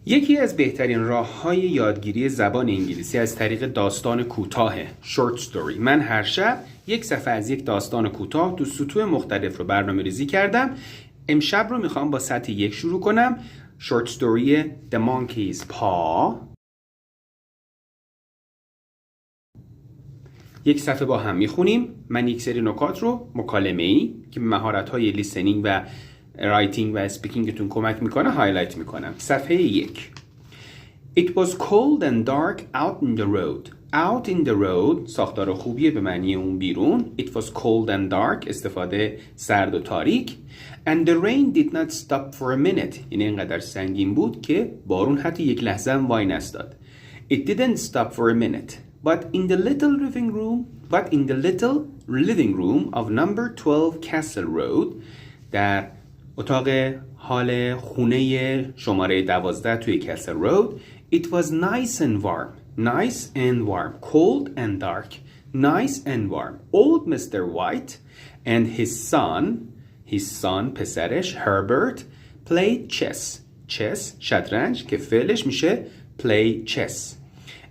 یکی از بهترین راه‌های یادگیری زبان انگلیسی از طریق داستان کوتاه short story. من هر شب یک صفحه از یک داستان کوتاه تو سطوح مختلف رو برنامه‌ریزی کردم. امشب رو میخوام با سطح 1 شروع کنم. short story The Monkey's Paw. یک صفحه با هم میخونیم. من یک سری نکات رو مکالمه‌ای که مهارت‌های لیسنینگ و رایتینگ و اسپیکینگتون کمک میکنه هایلایت میکنم. صفحه 1. It was cold and dark out in the road. Out in the road ساختار خوبیه به معنی اون بیرون. It was cold and dark استفاده سرد و تاریک. And the rain did not stop for a minute. یعنی اینقدر سنگین بود که بارون حتی یک لحظه هم وای نستاد. It didn't stop for a minute. But in the little living room of number 12 Castle Road در اتاق حال خونه شماره 12 توی کسل رود It was nice and warm. Nice and warm. Cold and dark. Nice and warm. Old Mr. White and his son پسرش Herbert played chess. Chess شطرنج که فعلش میشه play chess.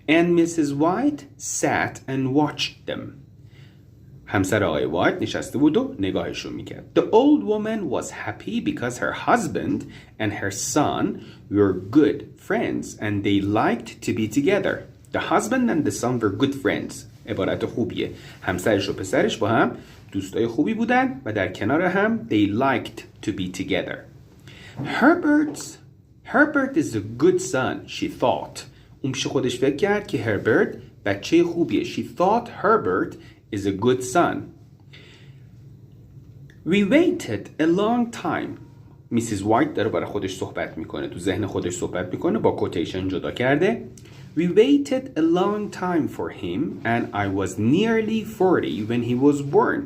And Mrs. White sat and watched them. همسر آقای وایت نشسته بود و نگاهشون میکرد. The old woman was happy because her husband and her son were good friends and they liked to be together. The husband and the son were good friends. عبارت خوبیه. همسرش و پسرش با هم دوستای خوبی بودن و در کنار هم they liked to be together. Herbert is a good son, she thought. اون پیش خودش فکر کرد که هربرت بچه خوبیه. She thought Herbert is a good son. We waited a long time. Mrs. White داره برای خودش صحبت میکنه. تو ذهن خودش صحبت میکنه با کوتیشن جدا کرده. We waited a long time for him and I was nearly 40 when he was born.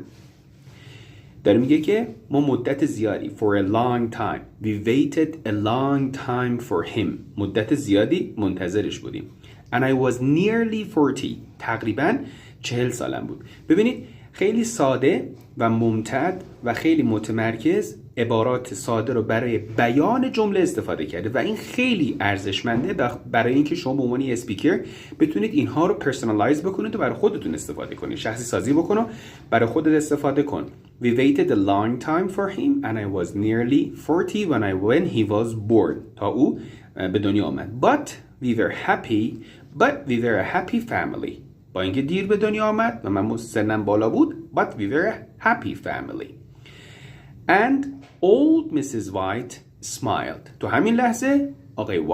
داره میگه که ما مدت زیادی for a long time. We waited a long time for him. مدت زیادی منتظرش بودیم. And I was nearly 40. تقریباً 40 سالم بود. ببینید خیلی ساده و ممتد و خیلی متمرکز عبارات ساده رو برای بیان جمله استفاده کرده و این خیلی ارزشمنده برای اینکه شما به عنوان اسپیکر بتونید اینها رو پرسونالایز بکنید و برای خودتون استفاده کنید. شخصی سازی بکن و برای خودت استفاده کن. We waited a long time for him and I was nearly 40 when he was born. تا او به دنیا آمد. But we were a happy family. با اینکه دیر به دنیا آمد و من سنم بالا بود but we were a happy family. And old Mrs. White smiled. تو همین لحظه آقای